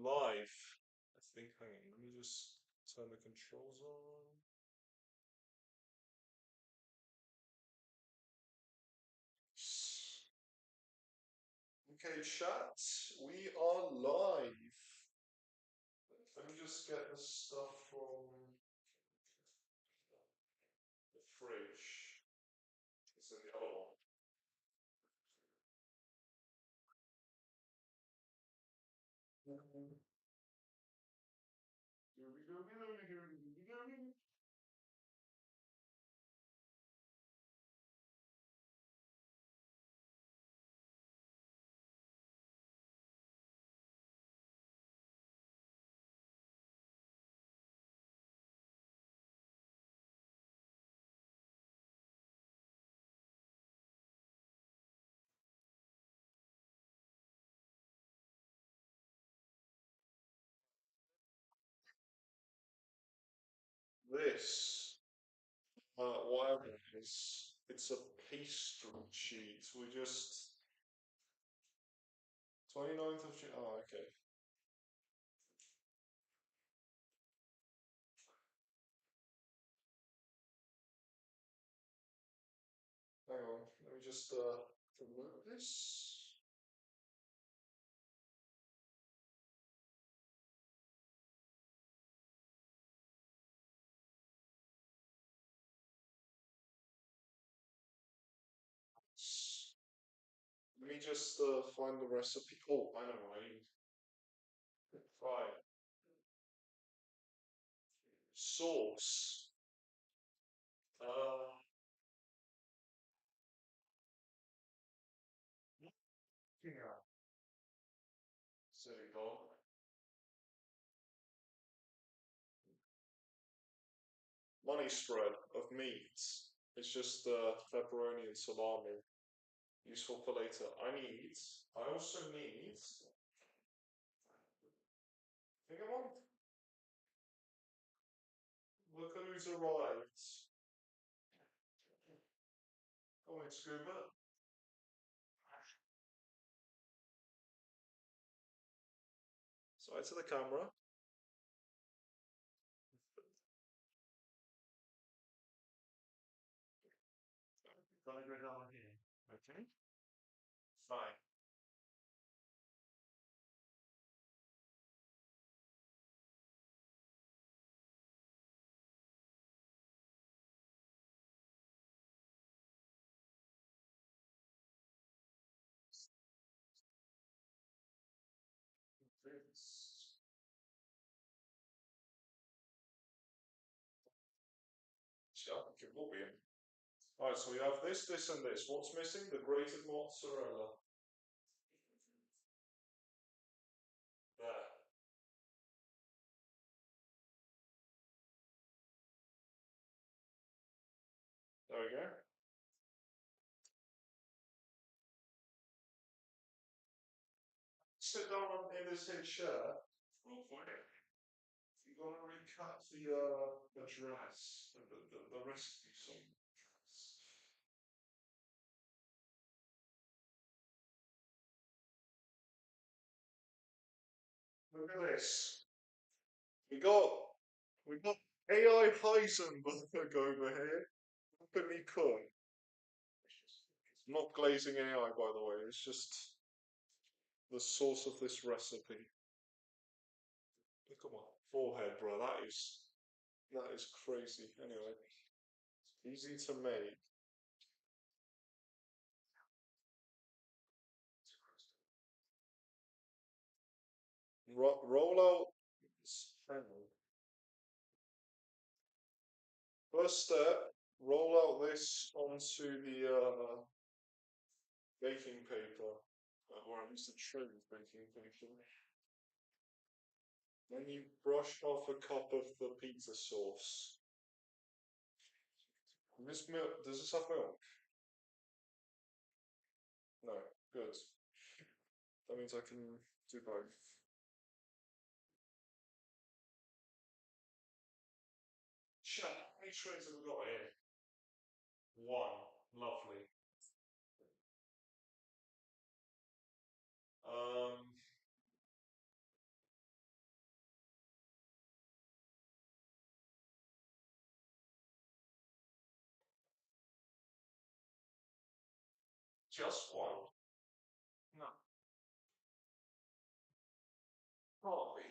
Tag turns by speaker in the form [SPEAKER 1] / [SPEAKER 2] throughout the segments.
[SPEAKER 1] Live. I think, hang on, let me just turn the controls on. Okay, chat, we are live. Let me just get the stuff from the fridge. It's in the other one. This, whatever it is, it's a pastry sheet. We just 29th of June. Oh, okay. Hang on. Let me just promote this. Let me just find the recipe. Oh, I know what I need. Right. Sauce. Uh, yeah. Silly dog. Money spread of meats. It's just pepperoni and salami. Useful for later. I also need, think I want, look who's arrived. Come on, Scuba. Sorry to the camera. Gonna go down here. Okay. Fine. Yeah, it will be. Alright, so we have this, and this. What's missing? The grated mozzarella. There. There we go. Sit down in this here chair. Real quick. You're gonna recut the dress, the recipe song dress. Look at this. We got we got AI Heisenberg over here. Helping me cook. Not glazing AI, by the way. It's just the source of this recipe. Look at my forehead, bro. That is crazy. Anyway, easy to make. Roll out. First step, roll out this onto the baking paper, or at least a tray of baking paper. Then you brush off a cup of the pizza sauce. This milk, does this have milk? No, good. That means I can do both. Chat, how many trays have we got here? One. Lovely. Um, Just one? No, can't be.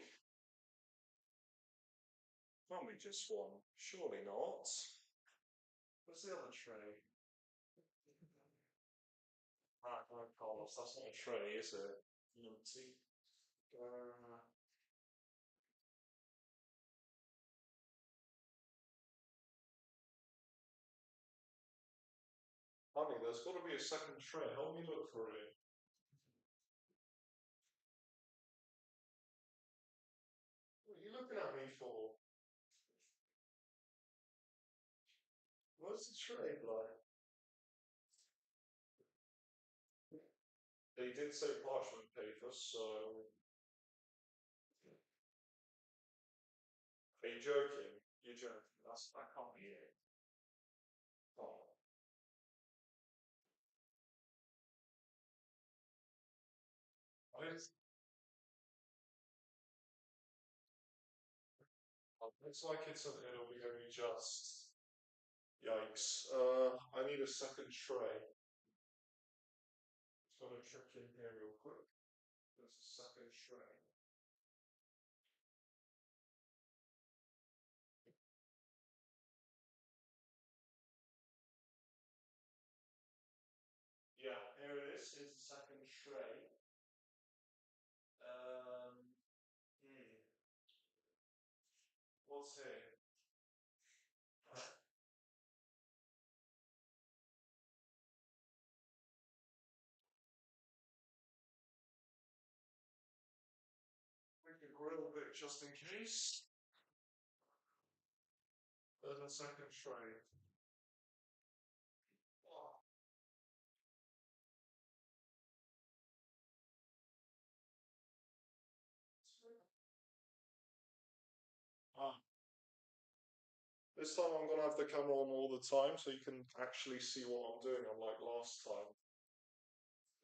[SPEAKER 1] Can't be just one. Surely not. Where's the other tray? Right, right, Carlos, that's not a tray, is it? Empty. Uh, Honey, there's got to be a second tray. Help me look for it. What are you looking at me for? Where's the tray, blood? They did say parchment paper, so. Are you joking? You're joking. That can't be it. Oh. It's, it's like it'll be only just. Yikes. I need a second tray. Just gotta check in here real quick. There's a second tray. Yeah, here it is. Here's the second tray. Um, hmm, what's here? We could grill a bit just in case. There's a second tray. Oh, ah. This time I'm gonna have the camera on all the time so you can actually see what I'm doing, unlike last time.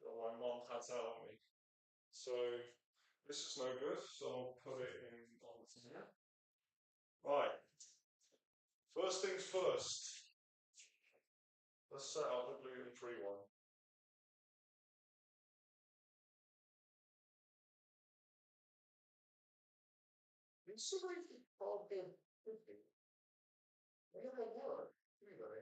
[SPEAKER 1] My mum had out on me. So this is no good, so I'll put it in on here. Right. First things first. Let's set out the gluten-free one. It's a really hard thing. They don't work, do they?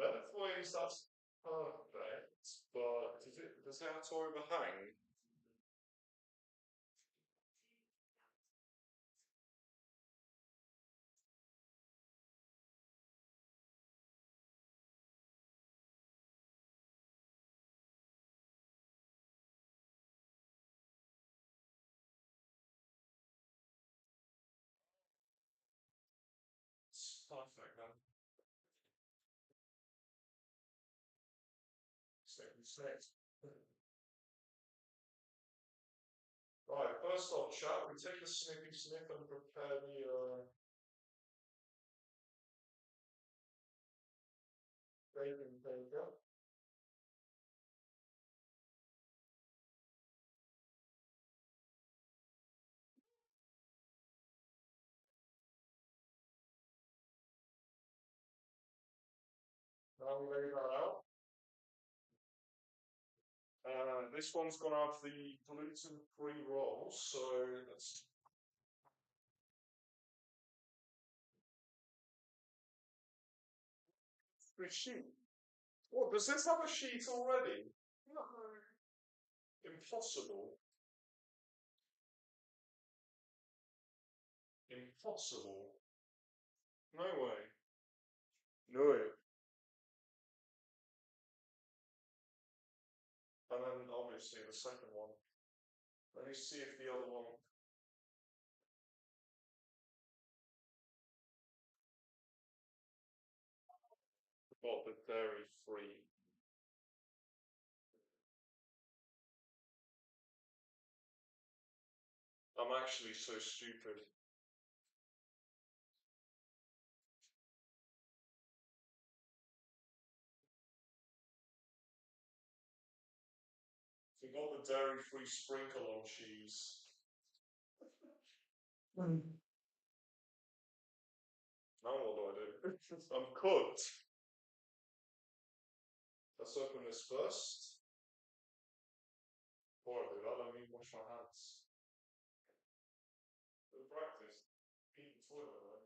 [SPEAKER 1] Lengthways, that's perfect, but does it have to overhang? It's perfect then. Second six. Right, first off, chat, we take a snippy snip and prepare the baking paper. Now we lay that out. This one's gonna have the gluten-free rolls, so let's. The sheet. What, does this have a sheet already? No. Impossible. Impossible. No way. No way. And then obviously the second one. Let me see if the other one got the dairy free. I'm actually so stupid. They got the dairy free sprinkle on cheese. Now what do I do? I'm cooked. Let's open this first. Before I do that, let me wash my hands. Good practice. Eat the toilet though.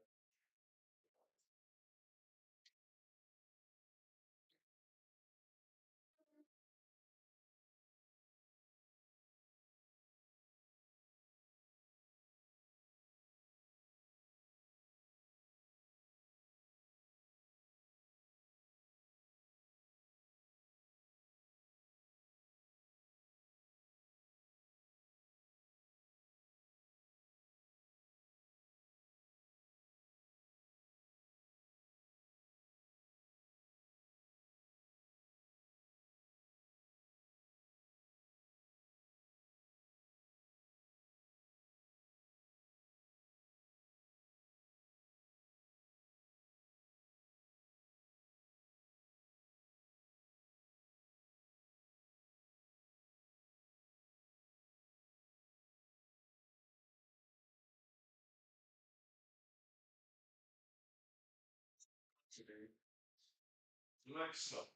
[SPEAKER 1] To do. Next up.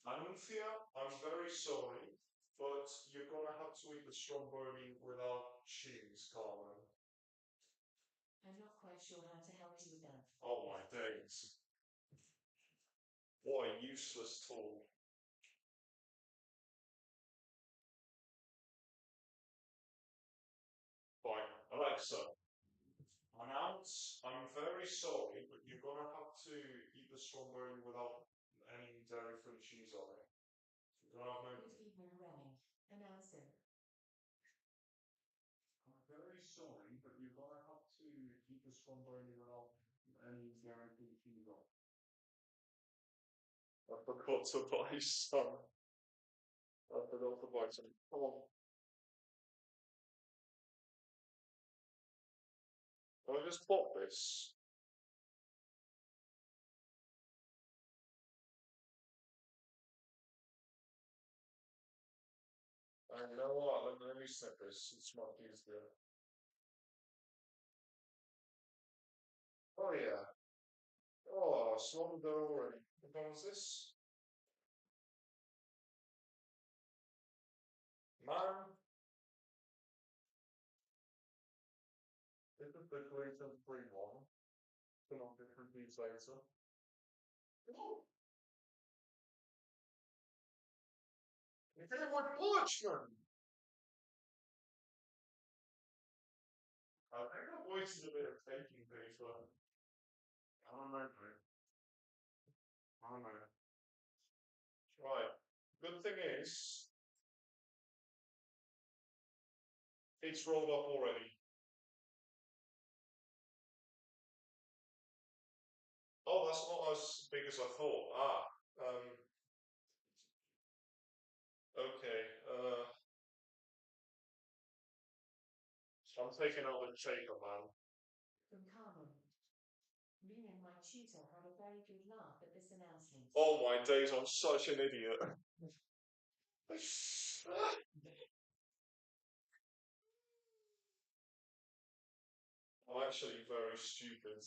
[SPEAKER 1] Anuncia, I'm very sorry, but you're gonna have to eat the stromboli without cheese, Carmen. I'm not quite sure how to help you with that. Oh my days. What a useless tool. Fine. Alexa, announce, I'm very sorry, but you're gonna have to eat the strawberry without any dairy-free cheese on it. You're gonna have no... Good evening, Remy. Announce it. I'm very sorry, but you're gonna have to eat the strawberry without any dairy-free cheese on it. I forgot to buy some. I forgot to buy some. Come on. Can I just pop this? You know what? Let me snip this. It's much easier. Oh yeah. Oh, small there already. What one was this? Man, this is the gluten-free one. Come on, different these later. Oh, you did it with parchment! I think I've wasted a bit of baking paper. I don't know, mate. I don't know. Right. Good thing is, it's rolled up already. Oh, that's not as big as I thought. Okay. I'm taking out the shaker, man. From Carmen. Me and my tutor had a very good laugh at this announcement. Oh my days, I'm such an idiot. I'm actually very stupid.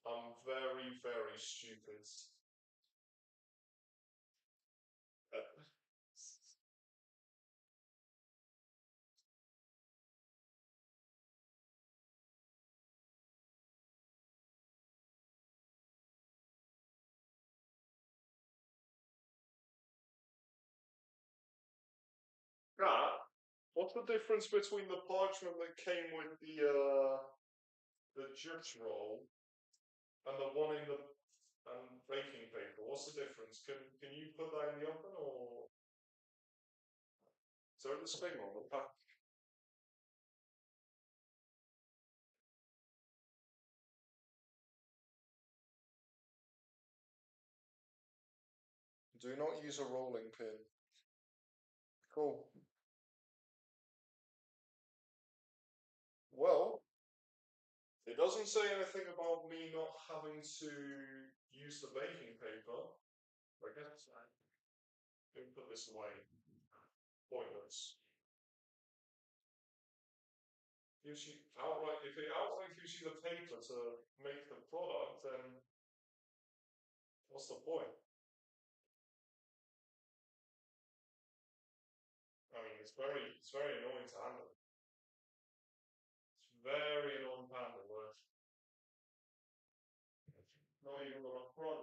[SPEAKER 1] I'm very, very stupid. That, what's the difference between the parchment that came with the judge roll and the one in the baking paper? What's the difference? Can you put that in the oven or is there this thing on the pack? Do not use a rolling pin. Cool. Well, it doesn't say anything about me not having to use the baking paper. I guess I can put this away. Pointless. Gives you outright, if it outright gives you the paper to make the product, then what's the point? It's very annoying to handle. It's very annoying to handle. Not even got a front.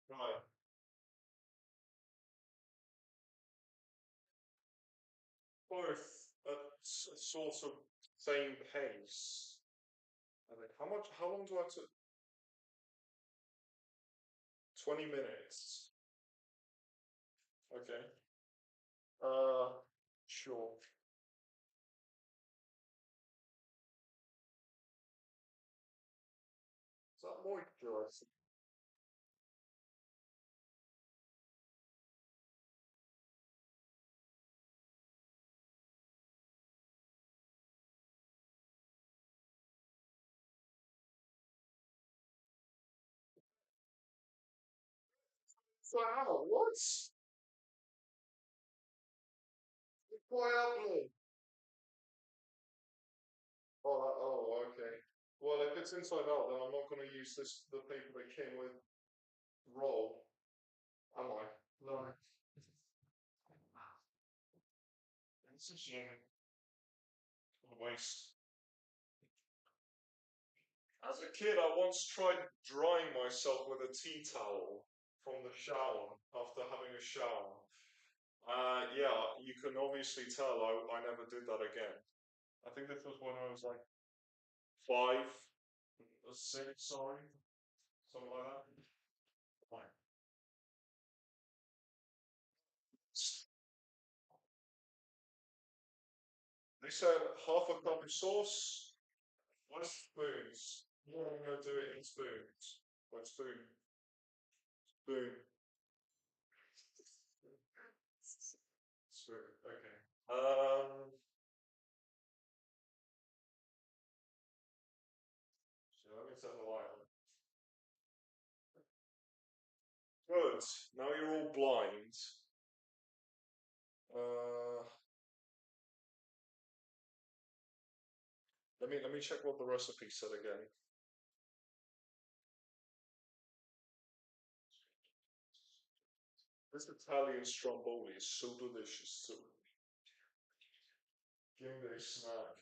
[SPEAKER 1] Right. Both at sort of same pace. I think how long do I have to 20 minutes. Okay. Sure. Is that moisturizing? Wow, what? Quite ugly. Oh, okay. Well, if it's inside out, then I'm not going to use the paper that came with roll, am I? No. It's a shame. What a waste. As a kid, I once tried drying myself with a tea towel from the shower after having a shower. Yeah, you can obviously tell I never did that again. I think this was when I was like 5 or 6, sorry, something like that. Fine. They said half a cup of sauce, one spoons. Yeah, I'm gonna do it in spoons. One spoon. Spoon. Spoon. Okay. So let me turn the light on. Good. Now you're all blind. Uh, let me check what the recipe said again. This Italian stromboli is so delicious. So give me a snack.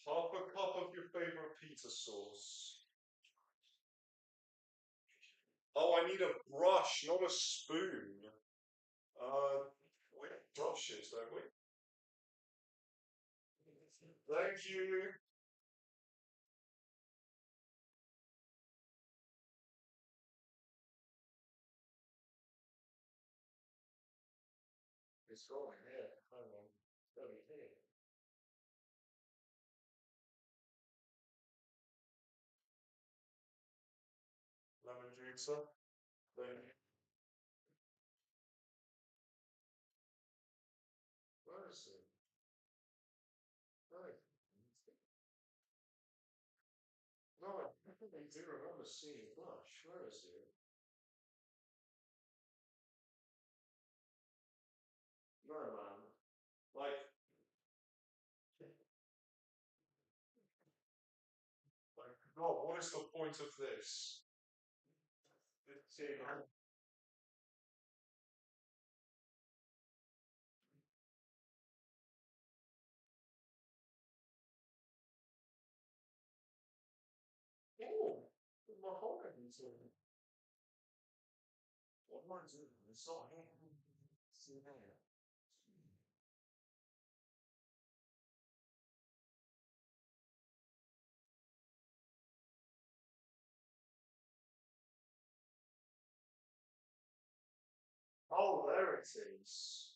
[SPEAKER 1] Half a cup of your favorite pizza sauce. Oh, I need a brush, not a spoon. We have brushes, don't we? Thank you. It's going here. Hang on. It's going here. Lemon juicer. Then where is it? Right. No, I think I do remember seeing blush. Where is it? No, man. Like, God, what is the point of this? It's in. Oh, my whole head's in. What am I doing? It's not here. See there. Oh, there it is.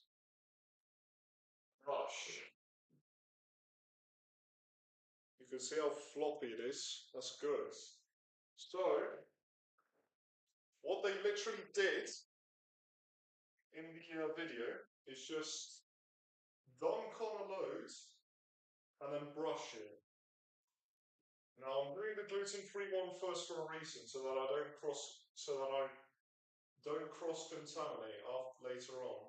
[SPEAKER 1] Rush. You can see how floppy it is. That's good. So, what they literally did in the video is just dunk on a load and then brush it. Now I'm doing the gluten-free one first for a reason, so that I don't cross contaminate after later on.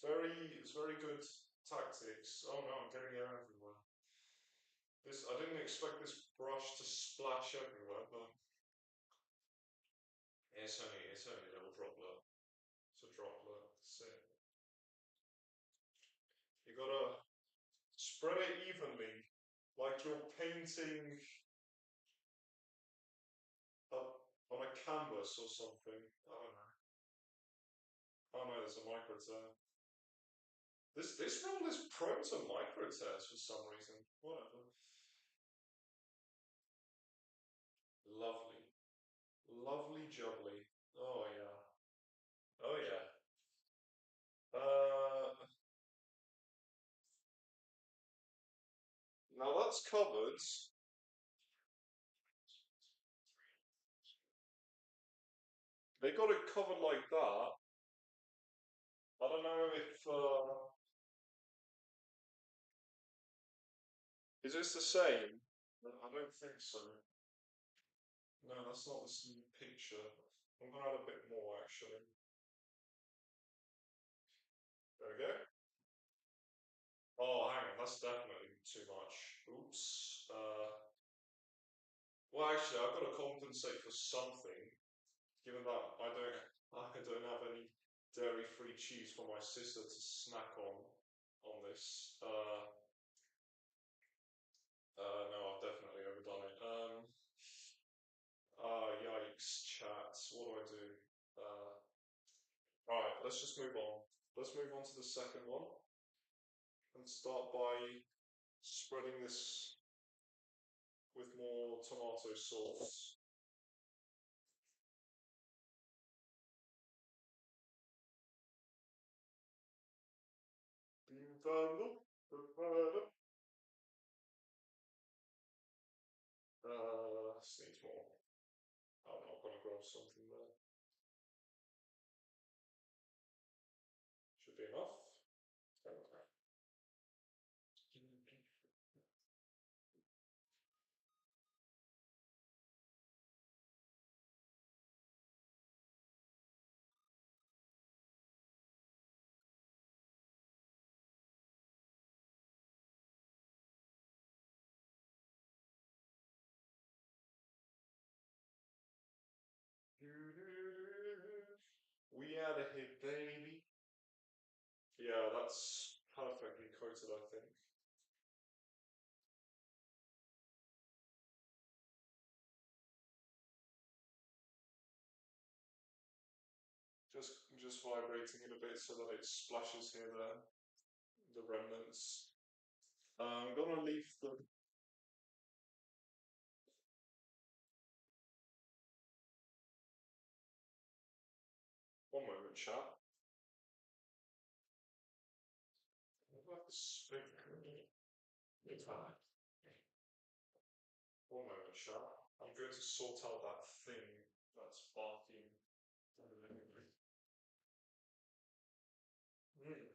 [SPEAKER 1] It's very good tactics. Oh no, I'm getting it everywhere. This I didn't expect this brush to splash everywhere, but it's only a little droplet. It's a droplet. That's it. You gotta spread it evenly, like you're painting up on a canvas or something. I don't know. Oh no, there's a micro tear. This roll is prone to micro tears for some reason. Whatever. Lovely. Lovely jubbly. Oh yeah. Oh yeah. Now that's covered. They got it covered like that. I don't know if is this the same? I don't think so. No, that's not the same picture. I'm gonna add a bit more actually. There we go. Oh, hang on, that's definitely too much. Oops. Well, actually, I've got to compensate for something, given that I don't have any dairy-free cheese for my sister to snack on this. No, I've definitely overdone it. Yikes, chat. What do I do? Uh, right, let's just move on. Let's move on to the second one and start by spreading this with more tomato sauce. This needs more. I'm not gonna grab something there. Should be enough. Okay. We out of here, baby. Yeah, that's perfectly coated, I think. Just vibrating it a bit so that it splashes here there, the remnants. I'm gonna leave the 1 moment, chat. It's fine. 1 moment, chat. I'm going to sort out that thing that's barking. Mm.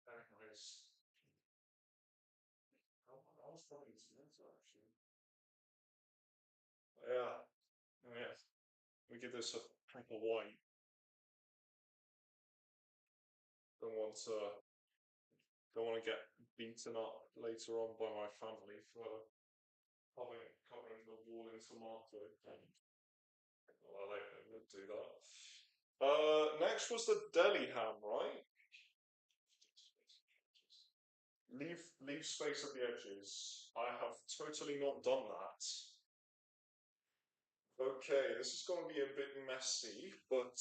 [SPEAKER 1] Anyways, I was probably tomato actually. Yeah, oh, yeah. We give this a proper white. Don't want to get beaten up later on by my family for covering the wall in tomato. Well, they would do that. Next was the deli ham, right? Leave space at the edges. I have totally not done that. Okay, this is going to be a bit messy, but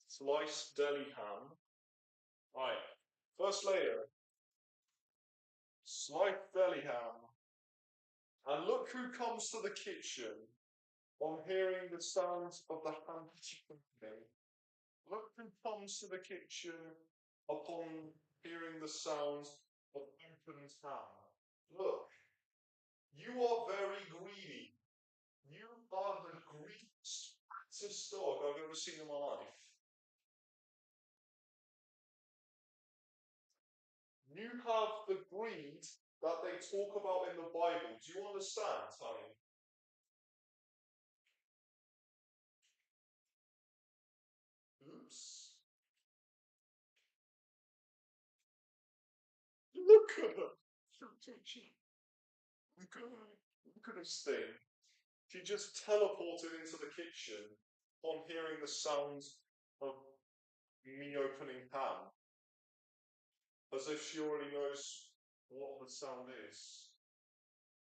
[SPEAKER 1] sliced deli ham. Right, first layer, sliced deli ham. And look who comes to the kitchen on hearing the sounds of the ham cooking. Look who comes to the kitchen upon hearing the sounds of opened ham. Look, you are very greedy. You are the greediest dog I've ever seen in my life. You have the greed that they talk about in the Bible. Do you understand, honey? Oops. Look at her. Look at this thing. She just teleported into the kitchen on hearing the sound of me opening ham, as if she already knows what the sound is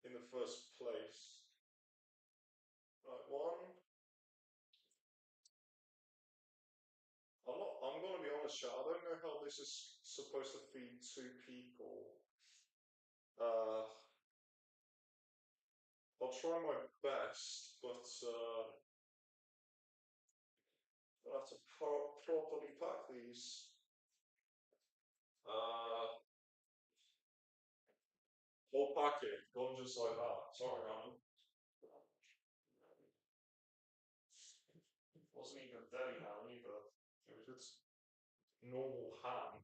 [SPEAKER 1] in the first place. Right, one. I'm gonna be honest, chat. I don't know how this is supposed to feed two people. I'll try my best, but I'll have to properly pack these. Whole packet, gone just like that. Sorry, man. It wasn't even deli ham either. It was just normal ham.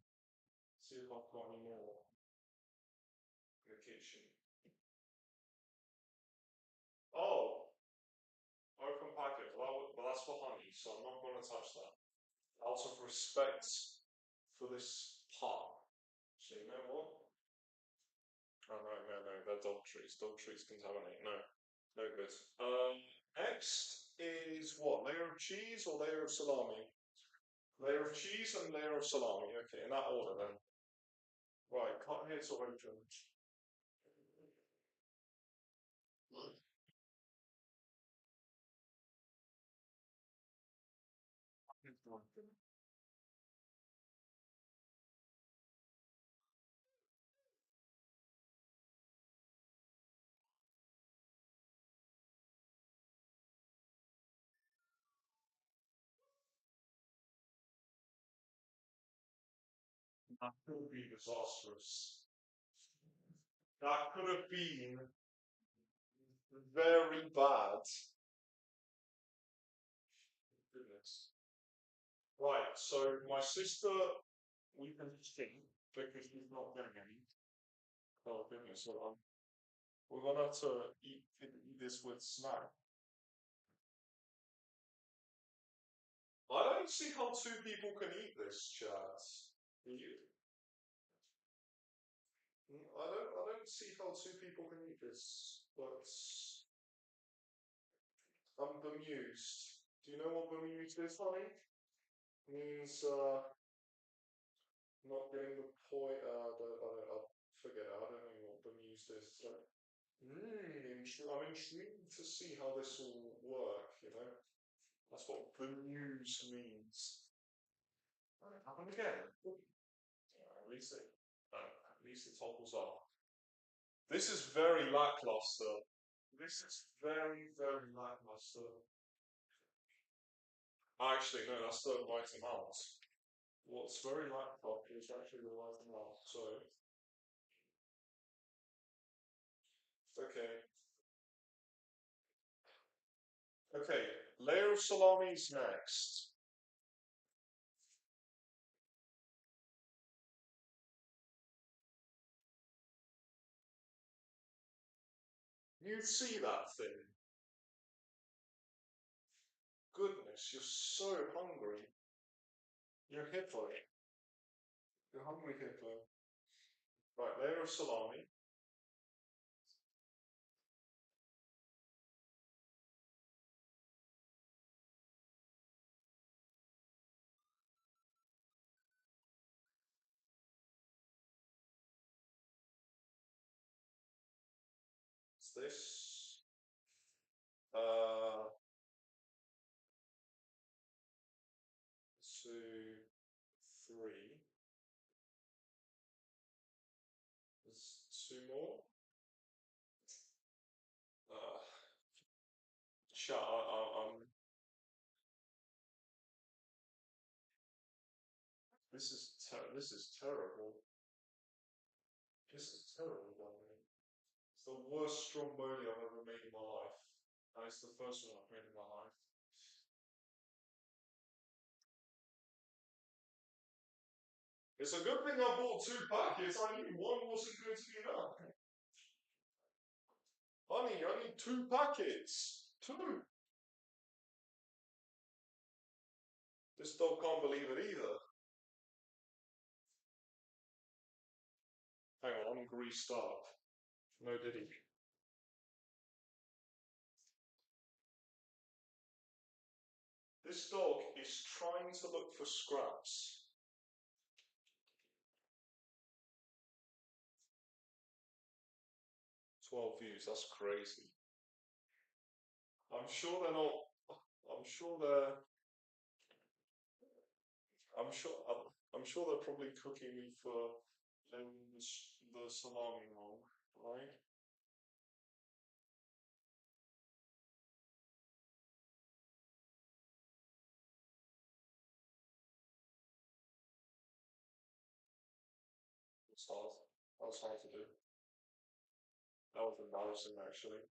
[SPEAKER 1] See if I've got any more in the kitchen. Oh, open packet. Well, that's for honey, so I'm not going to touch that. Out of respect for this pot. So you know what? Oh no, they're dog treats. Dog treats contaminate. No, no good. Next is what? Layer of cheese or layer of salami? Layer of cheese and layer of salami. Okay, in that order then. Right, cut here to open. That could be disastrous. That could have been very bad. Goodness. Right, so my sister, we can see because she's not getting any. Oh goodness, so we're gonna have to eat this with snack. I don't see how two people can eat this, chat. You? I don't see how two people can eat this, but I'm bemused. Do you know what bemused is, honey? Means not getting the point. I'll forget it. I don't know what bemused is. So. I'm intrigued to see how this will work. You know, that's what bemused means. Happen again. At least it topples off. This is very lackluster. This is very lackluster. Actually, no, that's the right amount. What's very lackluster is actually the right amount. So, okay. Okay, layer of salami is next. You see that thing? Goodness, you're so hungry. You're a hippo. You're a hungry hippo. Right, layer of salami. It's this. 2, 3. There's 2 more. Uh, Shut. This is terrible. This is terrible, Dominic. It's the worst stromboli I've ever made in my life, and it's the first one I've made in my life. It's a good thing I bought two packets. I knew one wasn't going to be enough. Honey, I need two packets. Two. This dog can't believe it either. Hang on, I'm greased up. No, did he? This dog is trying to look for scraps. 12 views, that's crazy. I'm sure they're not. I'm sure they're. I'm sure. I'm sure they're probably cooking me for the salami roll, right? It's hard. That was hard to do. That was embarrassing, actually.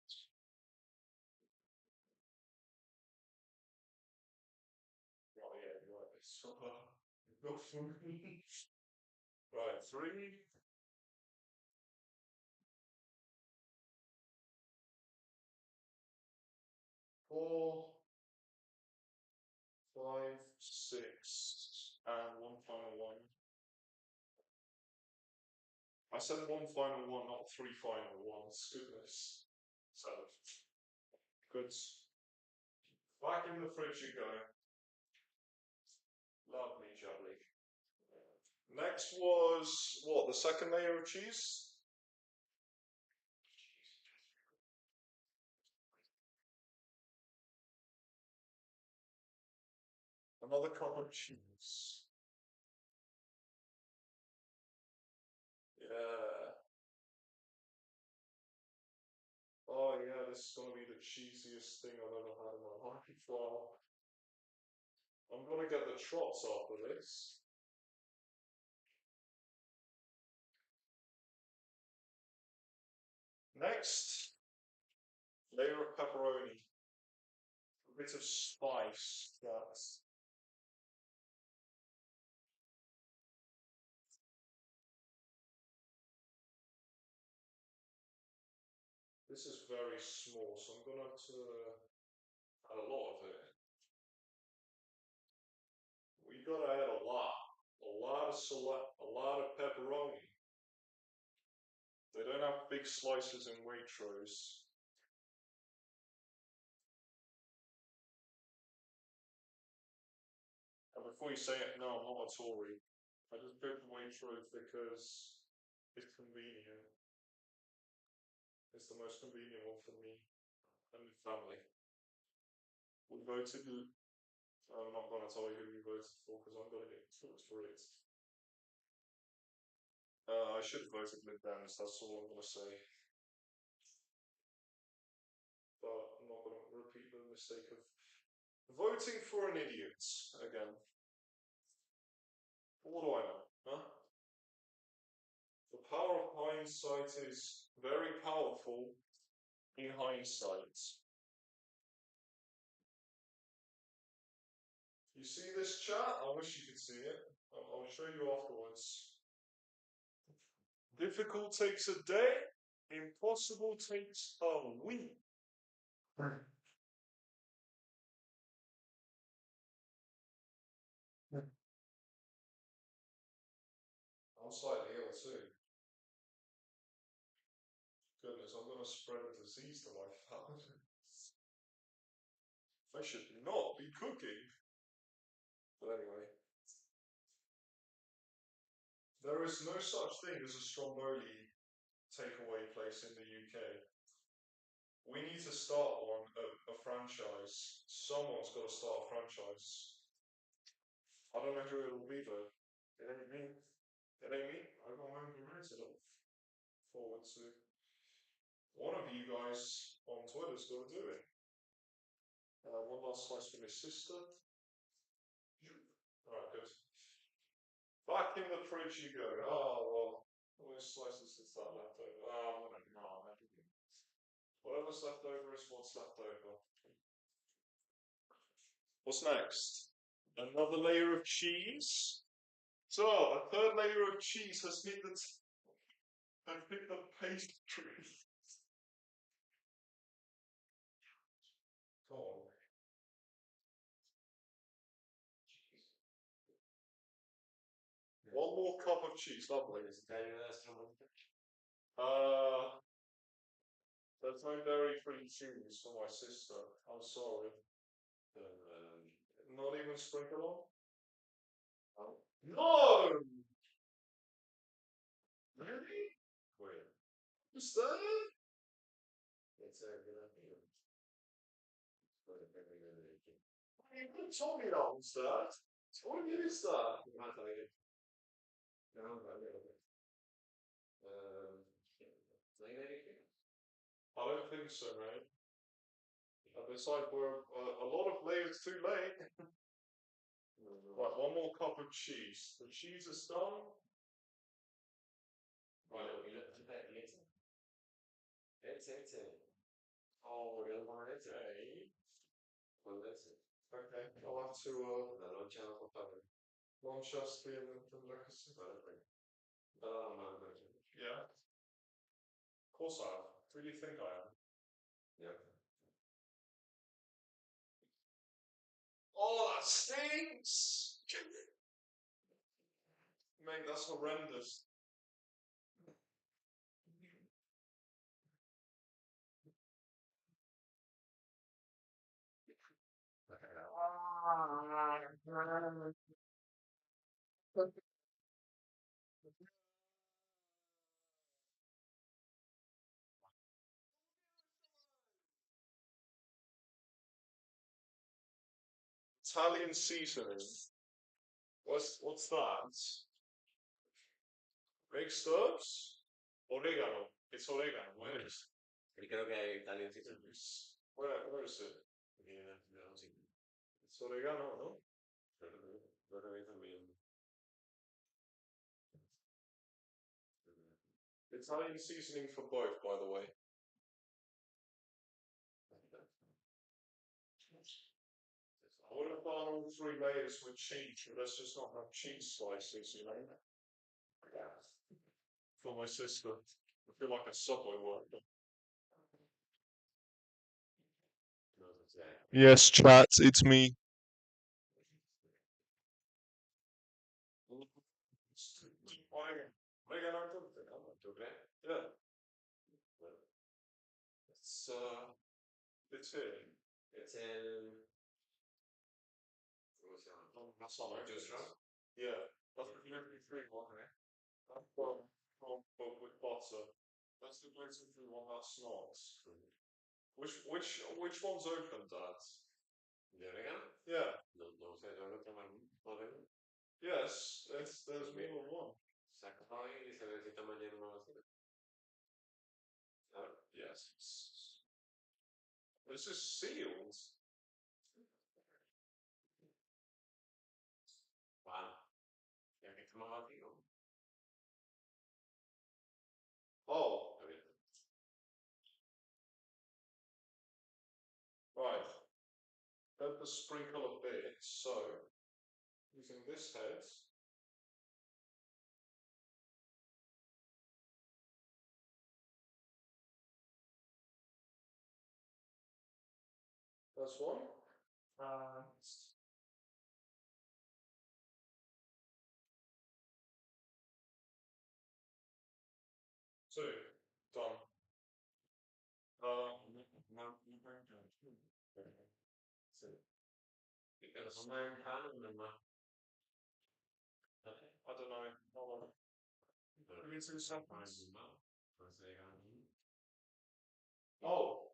[SPEAKER 1] Oh yeah, you're right. So, go for me. Right, three, 4, 5, 6, and one final one. I said one final one, not three final ones. Goodness. So, good. Back in the fridge you go. Lovely jubbly. Next was what? The second layer of cheese? Another cup of cheese. Yeah. Oh yeah, this is gonna be the cheesiest thing I've ever had in my life. Wow. I'm gonna get the trots after this. Next, layer of pepperoni. A bit of spice. That's this is very small, so I'm gonna have to add a lot of it. We gotta add a lot. A lot of pepperoni. They don't have big slices in Waitrose. And before you say it, no, I'm not a Tory. I just go to Waitrose because it's convenient. It's the most convenient one for me and my family. We voted. I'm not going to tell you who we voted for because I'm going to get cooked for it. I should have voted Lib Dems, that's all I'm going to say. But I'm not going to repeat the mistake of voting for an idiot again. What do I know? Huh? The power of hindsight is very powerful in hindsight. You see this chat? I wish you could see it. I'll show you afterwards. Difficult takes a day, impossible takes a week. I'm slightly ill too. Goodness, I'm going to spread a disease to my family. I should not be cooking. But anyway, there is no such thing as a stromboli takeaway place in the UK. We need to start one, a franchise. Someone's got to start a franchise. I don't know who it'll be though. It ain't me. It ain't me. I got my own career to look forward to. One of you guys on Twitter's got to do it. One last slice for my sister. Alright, good. Back in the fridge you go. Oh, well. How many slices is that left over? Oh, no, whatever's left over is what's left over. What's next? Another layer of cheese. So a third layer of cheese has hit the pastry. Come on. One more cup of cheese, lovely. Uh, there's no dairy-free cheese for my sister. I'm sorry. Not even sprinkle on? No! Really? Wait. What's that? You could have told me that was that. What is that? I don't think so, mate. Besides, we're a lot of layers too late. Right, one more cup of cheese. The cheese is done. Right. Oh, okay. Okay, I'll have to launch us the legacy. Yeah, of course I have. Who do you think I am? Oh, that stinks! Mate, that's horrendous. Italian seasoning. What's that? Mixed herbs? Oregano. It's oregano. Where is? Where is it? It's oregano, no? Italian seasoning for both, by the way. I would have done all three layers with cheese, but let's just not have cheese slices, you know? For my sister. I feel like a subway worker. Yes, chat, it's me. Yeah, it's here. That's not my just right? Yeah, that's the gluten-free one. That's but with butter. That's the gluten-free one that's not. Which one's open, Dad? Yeah. Yes, there's more than one. Yes. This is sealed. Oh, right. Let the sprinkle a bit. So, using this head, that's one. Uh, Two. Done. I don't know. Hold on. Give me 2 seconds. Oh,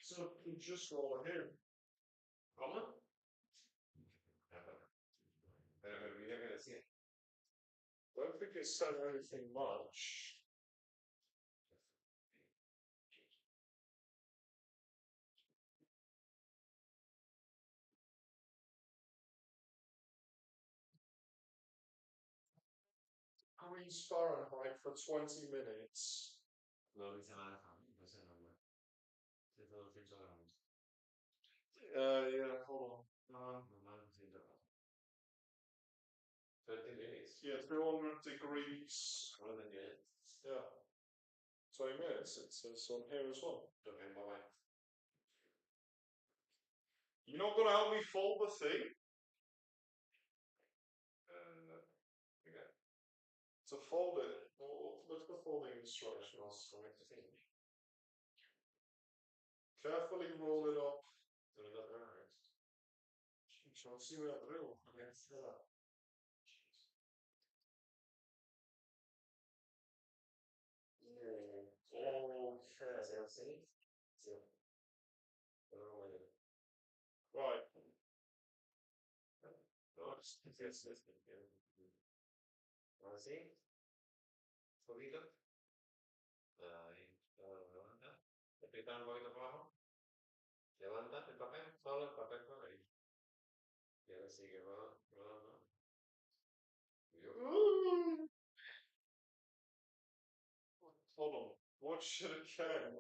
[SPEAKER 1] so you just roll here. Don't think it said anything much. Degrees Fahrenheit for 20 minutes. Yeah, hold on. Yeah, 200 degrees. Yeah, 20 minutes. It says on here as well. You're not gonna help me fold the thing? To fold it. Well, look at the folding instructions. Carefully roll it up. Shall see what I do. Okay. Right. Ooh. Hold on. What should it can?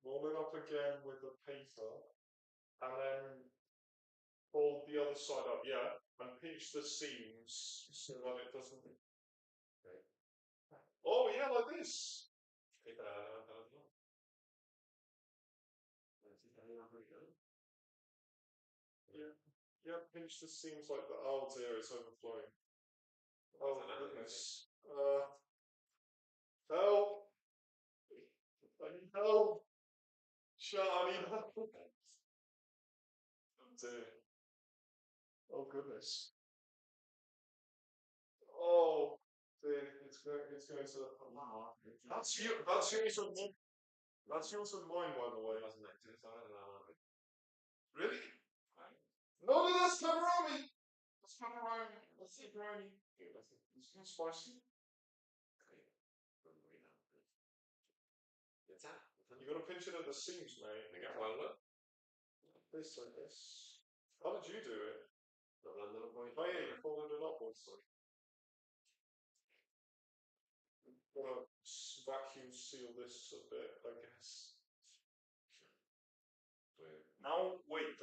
[SPEAKER 1] Roll it up again with the paper, and then fold the other side up, yeah, and pinch the seams so that it doesn't. Oh yeah, like this. Yeah, yeah, pinch the seams like that. Oh dear, it's overflowing. Oh goodness. Help! I need help! Shut! I need help! Oh dear. Oh goodness. Oh dear, it's going to. That's you. That's yours and mine. That's yours and mine, by the way. Really? No, no, that's pepperoni. That's pepperoni. That's pepperoni. It's not spicy. You gotta pinch it at the seams, mate. This like this. How did you do it? Oh yeah, you folded it upwards. Gonna vacuum seal this a bit, I guess. Now, wait.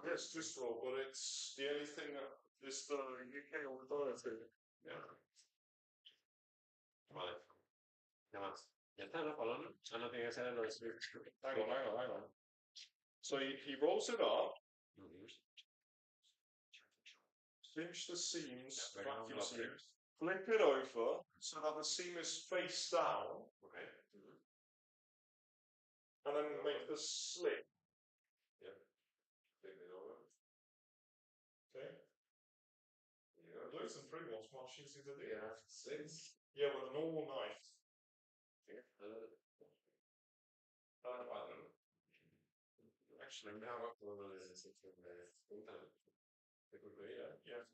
[SPEAKER 1] Yes, just roll, but it's the only thing that is the UK alternative. Hang on. So he rolls it up, pinch the seams, vacuum seal, flip it over so that the seam is face down, and then make the slit. Okay? Gluten free one's much easier to do. Yeah, with a normal knife. Actually, now yeah.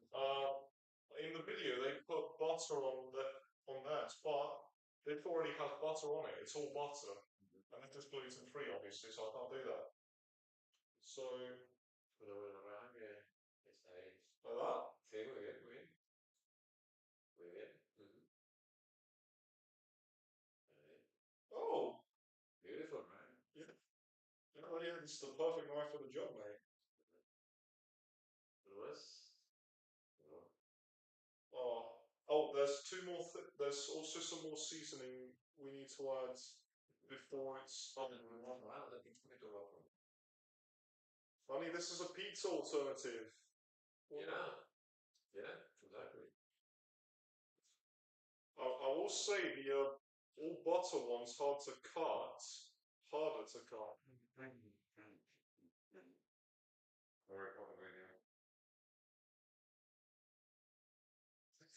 [SPEAKER 1] In the video they put butter on that, but they've already have butter on it. It's all butter, and it is gluten free, obviously, so I can't do that. So like that. Oh, yeah. Oh yeah, this is the perfect knife for the job, mate. Oh, there's two more. There's also some more seasoning we need to add before it's done. Funny, this is a pizza alternative. I will say the all butter one's hard to cut. Harder to cut.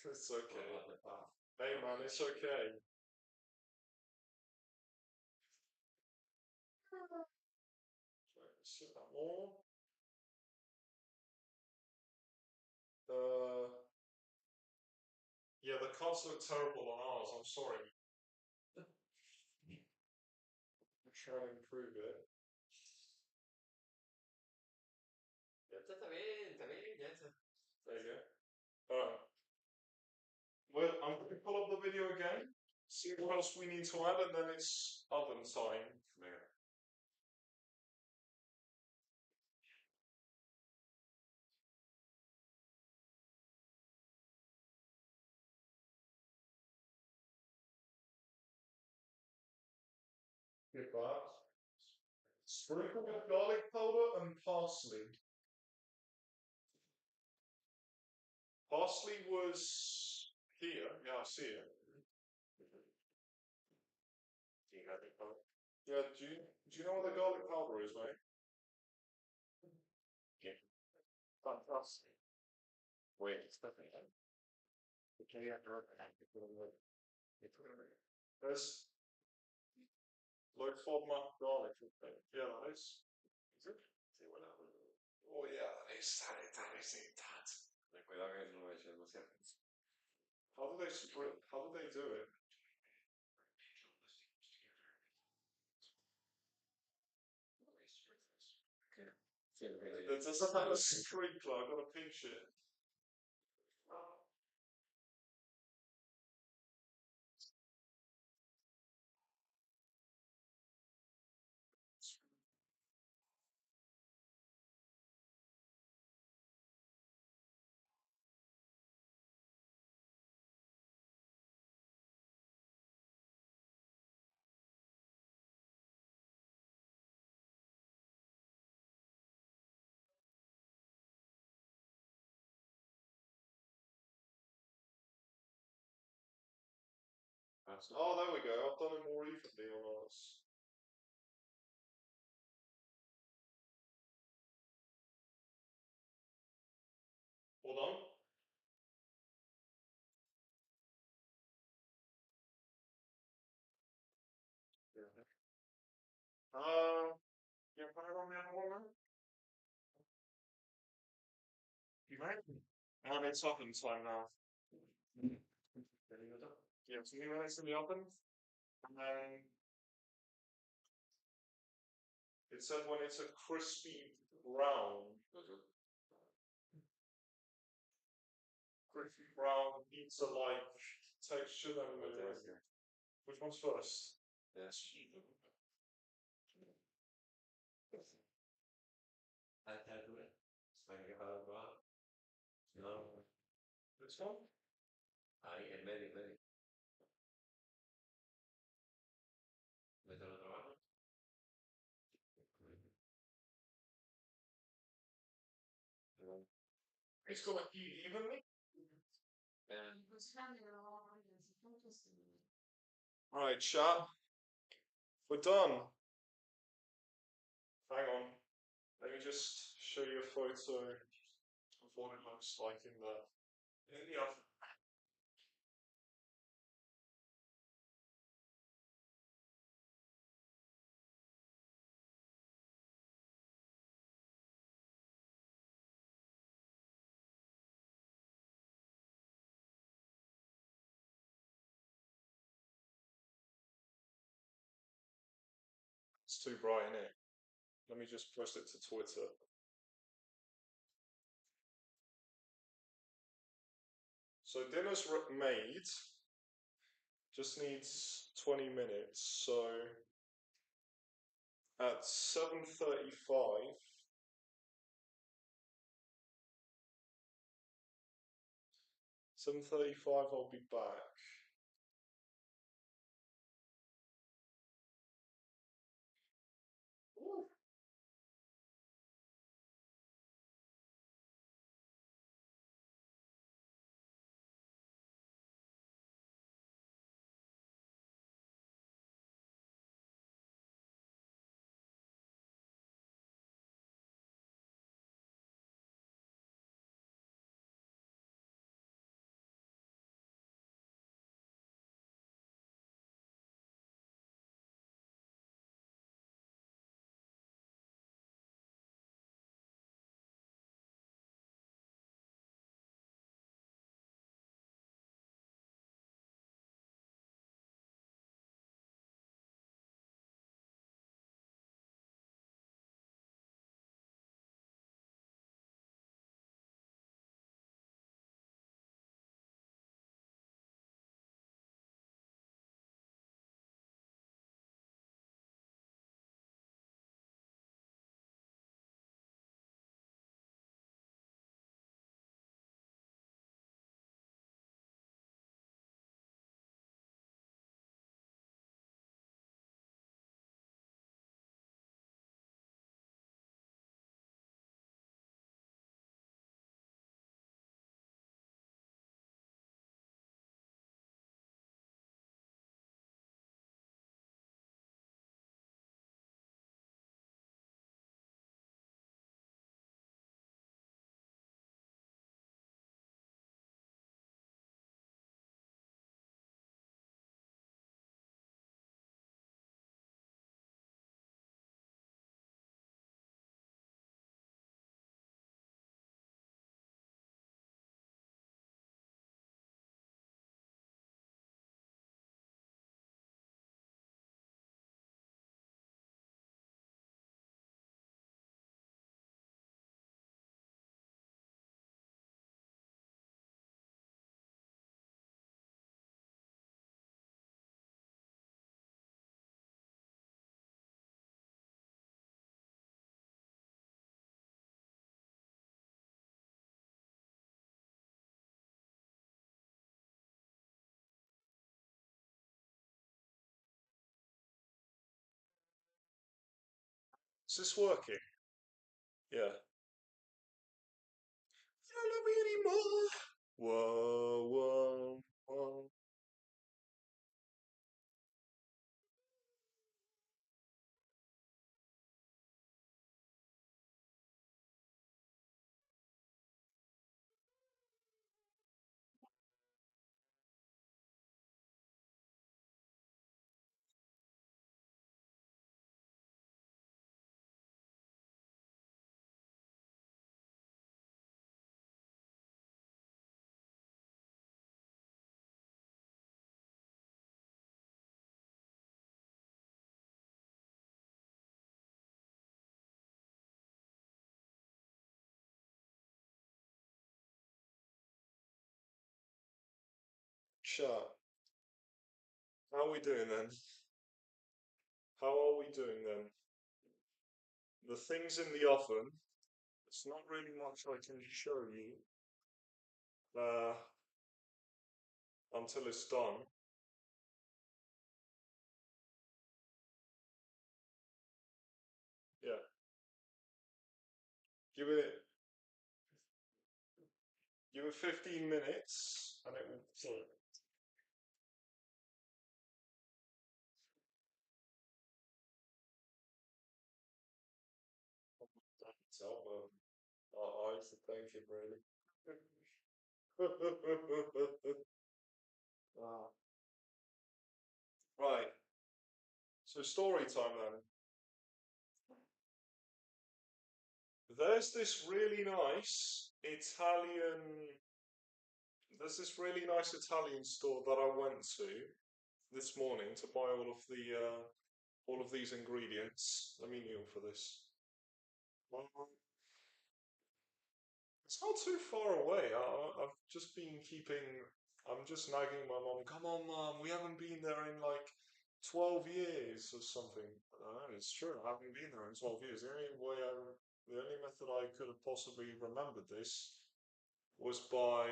[SPEAKER 1] It's okay. Hey man, it's okay. Slip that more. Uh, yeah, the cuts look terrible on ours. I'm sorry. I'm trying to improve it. There you go. Alright. Well, I'm going to pull up the video again, see what else we need to add, and then it's oven time. Yeah. Get that. Sprinkle with garlic powder and parsley. Parsley was here. Yeah, I see it. Do you have it? Yeah, do you know what the garlic powder is, mate? Yeah. Fantastic. Wait, it's nothing. Okay, yeah, there's like FODMAP garlic. Yeah, that is. Is it? Sí, bueno. Oh yeah, that is it. That. Cuidado que no me eche demasiado. How do they split? How do they do it? It doesn't have a sprinkler. I gotta pinch it. Oh, there we go. I've done it more evenly on ours. Hold on. Yeah. Yeah, put it on the other one now. You might. And it's oven time now. Yeah, 2 minutes in the oven. And then it said when it's a crispy brown. Crispy brown pizza like texture, then which one's first? Yes. No. This one? Ahí, en medio, en medio. Mételo trabajo. It's going to heat evenly. Alright, chat. We're done. Hang on. Let me just show you a photo of what it looks like in the oven. It's too bright, isn't it? Let me just post it to Twitter. So dinner's made. Just needs 20 minutes. So at 7:35, 7:35, I'll be back. Ooh. Is this working? Yeah. You don't love me anymore. Whoa, whoa, whoa. Chat. How are we doing then? How are we doing then? The thing's in the oven. It's not really much I can show you uh, until it's done. Yeah. Give it give it 15 minutes and it will flip. Tell them. I used to thank him really. Ah. Right. So story time then. There's this really nice Italian. There's this really nice Italian store that I went to this morning to buy all of these ingredients. Let me kneel for this. Um, It's not too far away. I've just been keeping. I'm just nagging my mom. Come on, mom. We haven't been there in like 12 years or something. It's true. I haven't been there in 12 years. The only method I could have possibly remembered this was by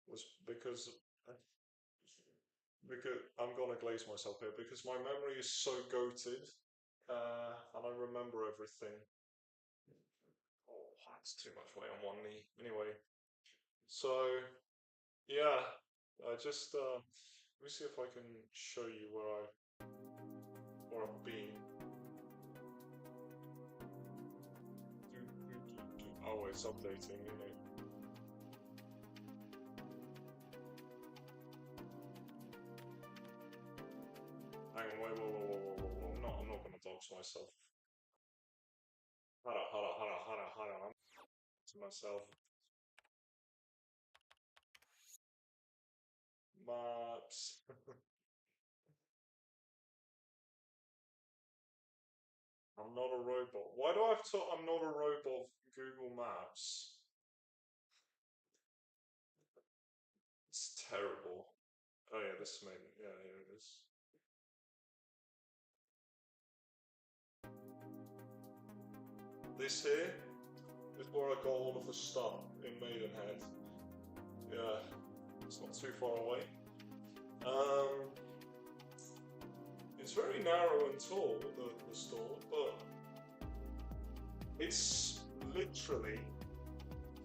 [SPEAKER 1] was because I'm gonna glaze myself here because my memory is so goated, and I remember everything. Oh, that's too much weight on one knee. Anyway, so yeah, I just let me see if I can show you where I've been. Oh, it's updating, isn't it? Hang on, wait, whoa, whoa, whoa, whoa, whoa, whoa. I'm not gonna dox myself. Hold on. I'm to myself. Maps. I'm not a robot. Why do I have to? I'm not a robot. Google Maps. It's terrible. Oh yeah, this is maybe. Yeah, here it is. This here is where I got all of the stuff in Maidenhead. Yeah, it's not too far away. Um, it's very narrow and tall, the store, but it's literally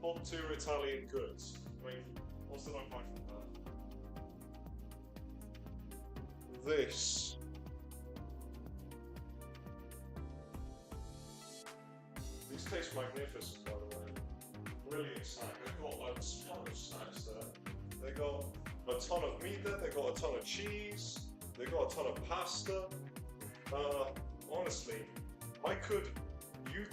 [SPEAKER 1] top tier Italian goods. I mean, what did I buy from there? This. These taste magnificent, by the way. Brilliant snack. They've got like a ton of snacks there. They got a ton of meat there. They got a ton of cheese. They got a ton of pasta. Honestly, I could. You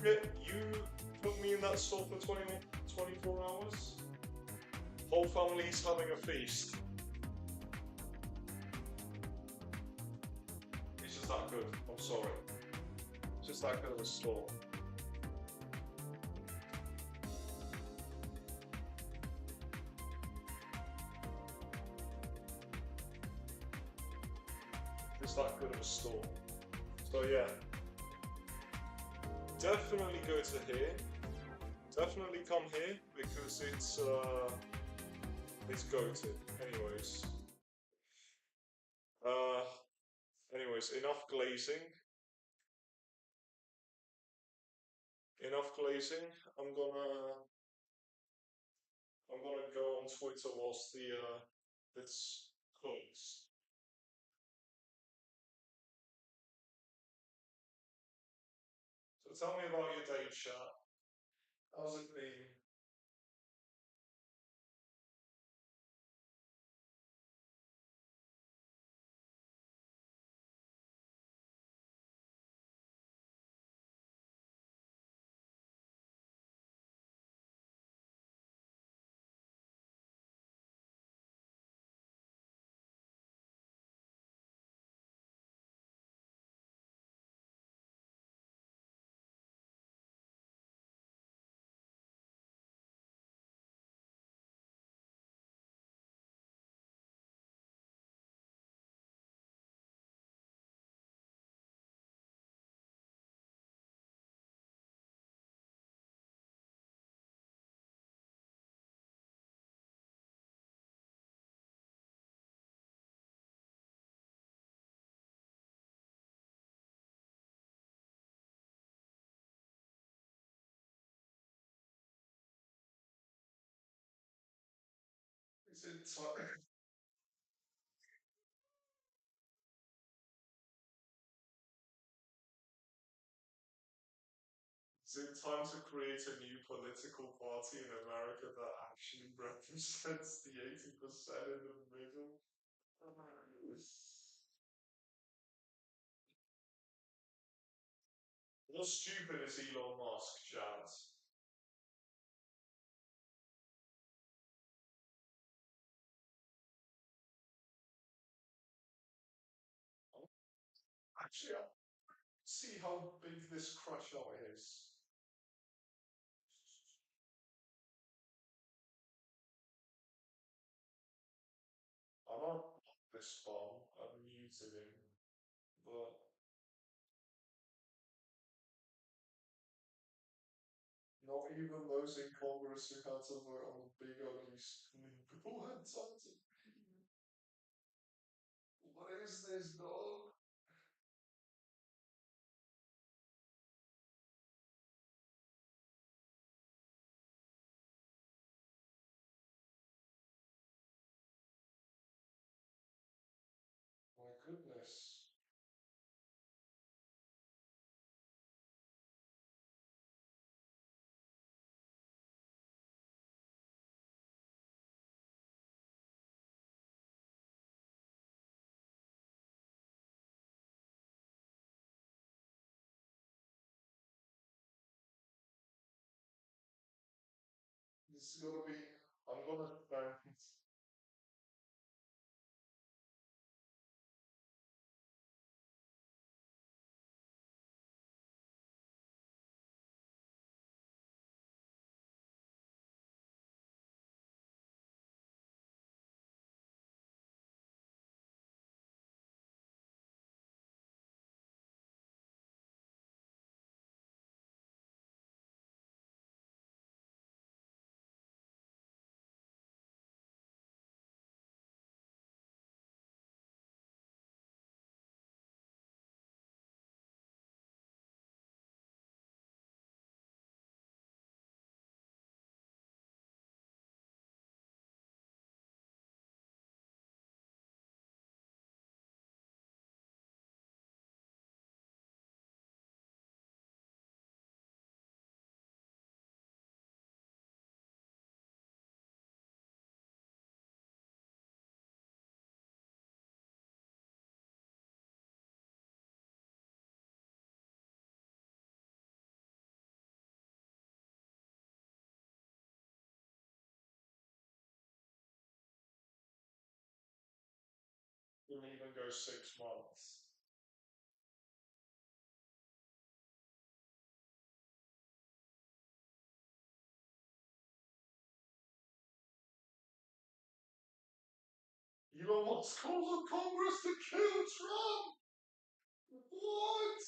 [SPEAKER 1] put me in that store for 24 hours. Whole family's having a feast. It's just that good. I'm sorry. It's just that good of a store. It's that good of a store. So yeah, definitely go to here. Definitely come here because it's goated. Anyways, Anyways, enough glazing. Enough glazing. I'm gonna I'm gonna go on Twitter whilst the this cooks. So tell me about your day, chat. How's it been? Is it time? Is it time to create a new political party in America that actually represents the 80% in the middle? How stupid is Elon Musk, Jazz? Actually, I see how big this crush out is. I don't like this bomb. I've muted him, but not even those in Congress who had to vote on the big ugly bill had time to. What is this, dog? My goodness. This is gonna be. I'm gonna thank. We'll even go 6 months. Elon Musk calls on Congress to kill Trump. What?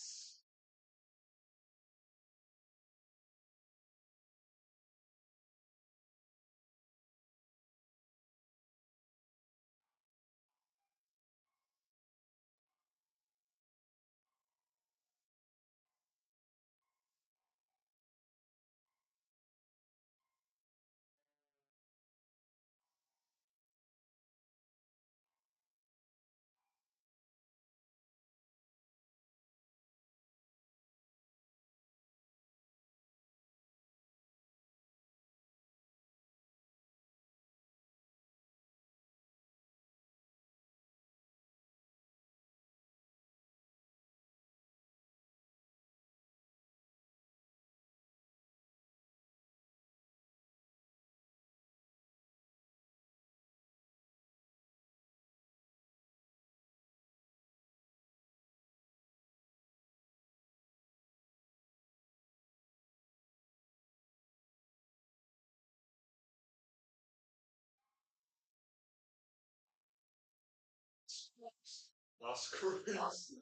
[SPEAKER 1] That's crazy.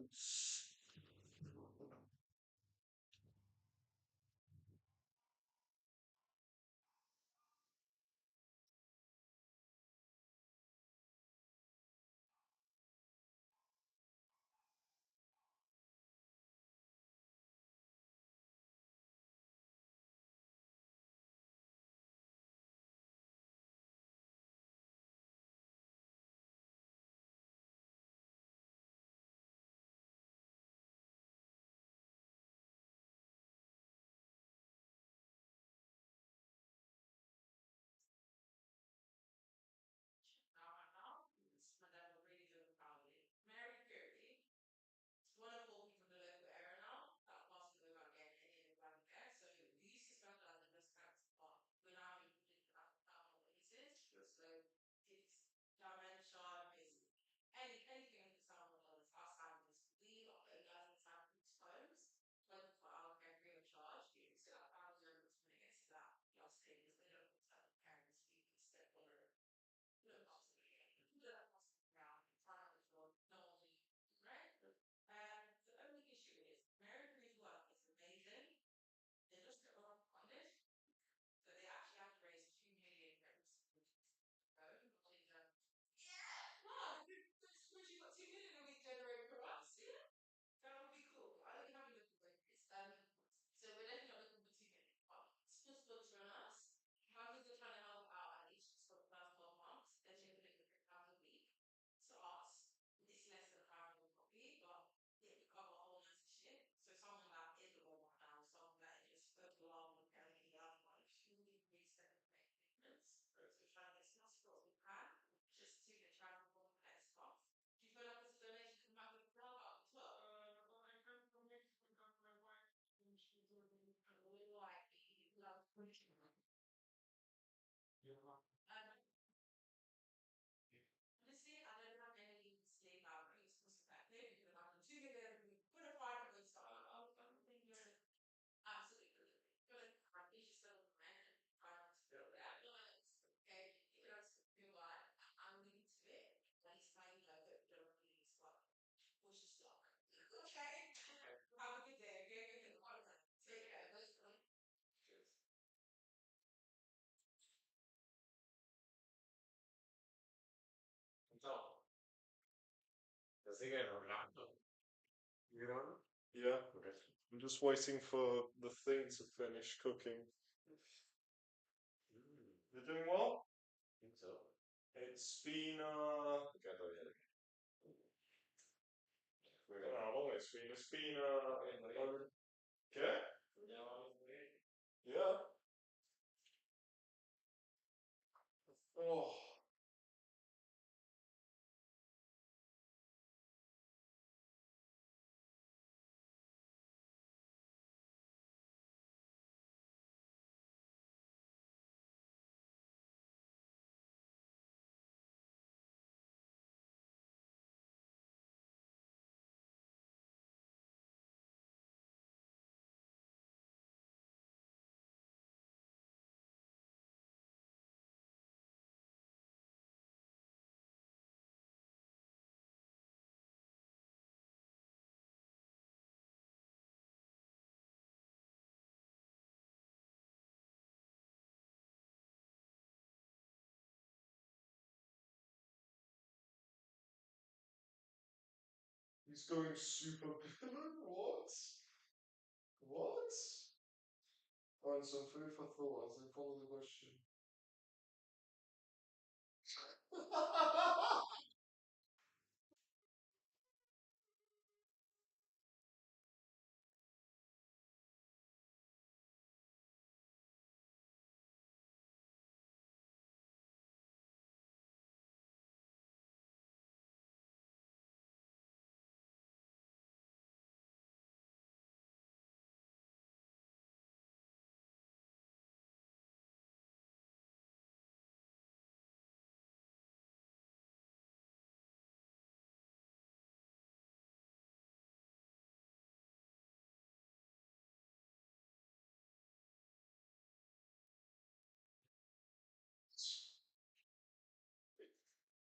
[SPEAKER 1] Yeah, I'm just waiting for the thing to finish cooking. You're doing well? It's been I don't know how long it's been. It's been okay. Yeah. Oh, he's going super villain. What? What? Find some food for thought as I follow the question.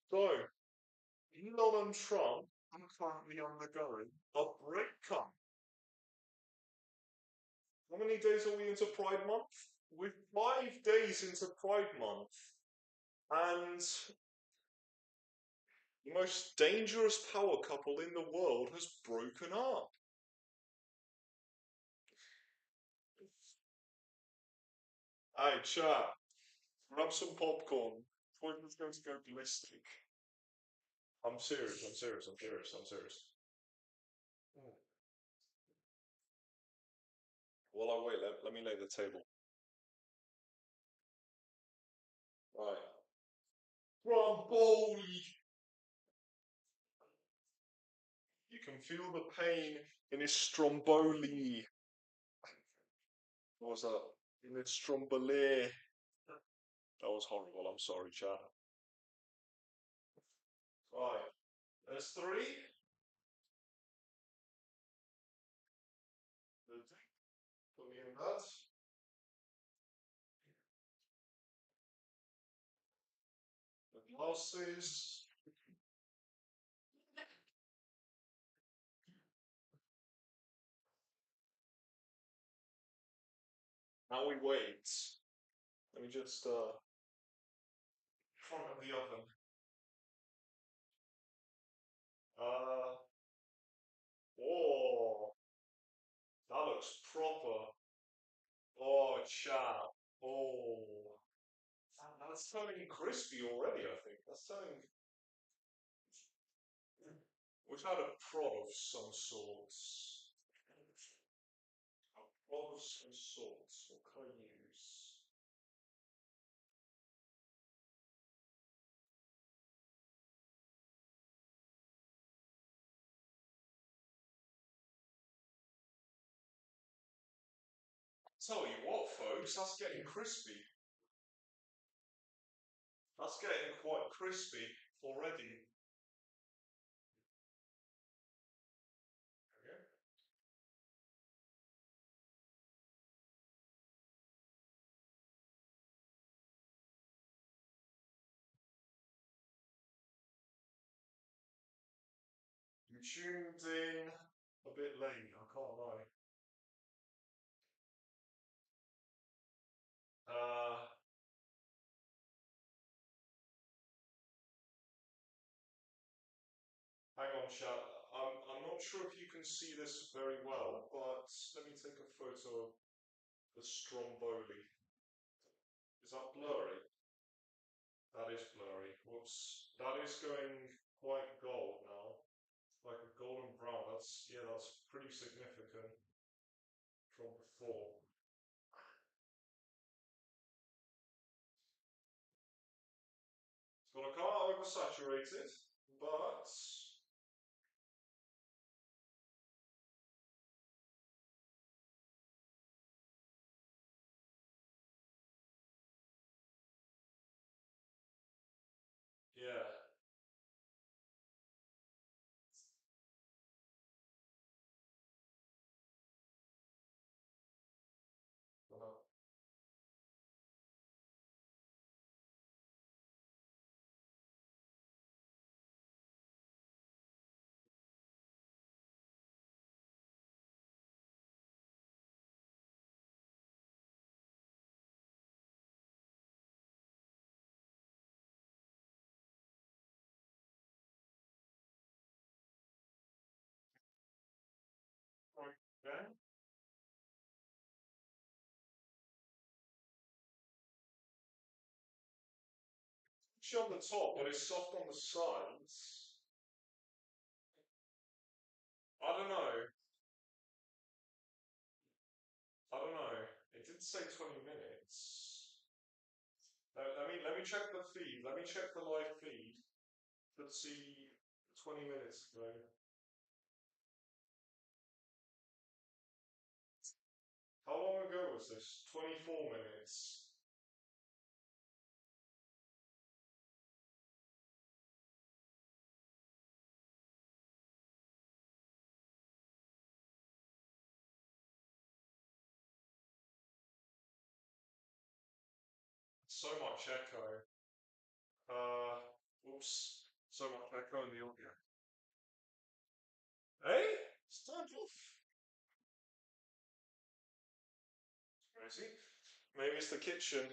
[SPEAKER 1] So, Elon and Trump are currently undergoing a breakup. How many days are we into Pride Month? We're 5 days into Pride Month, and the most dangerous power couple in the world has broken up. Hey, chat, grab some popcorn. Toilet's going to go ballistic. I'm serious, I'm serious, I'm serious, I'm serious. Mm. While I wait, let me lay the table. Right. Stromboli! You can feel the pain in his stromboli. What was that? In his stromboli. That was horrible, I'm sorry, chat. Right. There's three. Put me in that. The glasses. Now we wait. Let me just front of the oven. Uh oh, that looks proper. Oh, chap. Oh, that's turning crispy already. I think that's turning. We've had a prod of some sorts. A prod of some sorts. What can I use? Tell you what, folks, that's getting crispy. That's getting quite crispy already. Okay. You tuned in a bit late, I can't lie. Uh, Hang on, chat. I'm not sure if you can see this very well, but let me take a photo of the stromboli. Is that blurry? That is blurry. Whoops. That is going quite gold now. Like a golden brown. That's pretty significant from before. It's gonna come out oversaturated, but yeah. Uh, Okay. It's on the top, but it's soft on the sides. I don't know. I don't know. It did say 20 minutes. Let me check the feed. Let me check the live feed. Let's see 20 minutes ago. How long ago was this? 24 minutes. So much echo. Oops. So much echo in the audio. Hey, stand off. Crazy. Maybe it's the kitchen.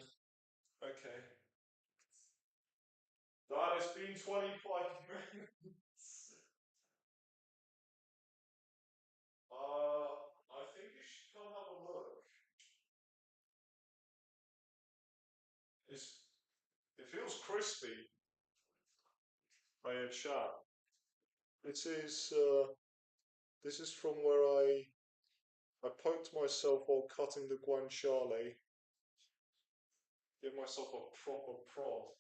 [SPEAKER 1] Okay. That has been 25 minutes. I think you should come have a look. It's, it feels crispy. I had sharp. This is from where I poked myself while cutting the guanciale. Give myself a proper prod.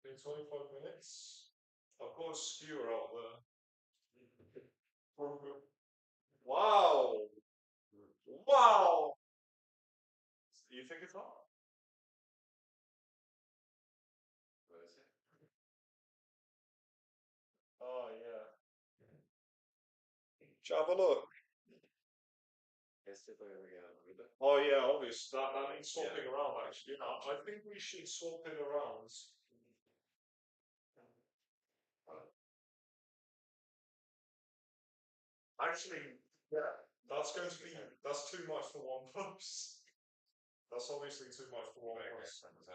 [SPEAKER 1] It's been 25 minutes. I've got a skewer out there. Wow! Wow! You think it's hot? What is it? Oh, yeah. Shall I have a look? Oh, yeah, obvious. That needs swapping around, actually. I think we should swap it around. Actually, yeah. That's too much for one person. That's obviously too much for one person. No,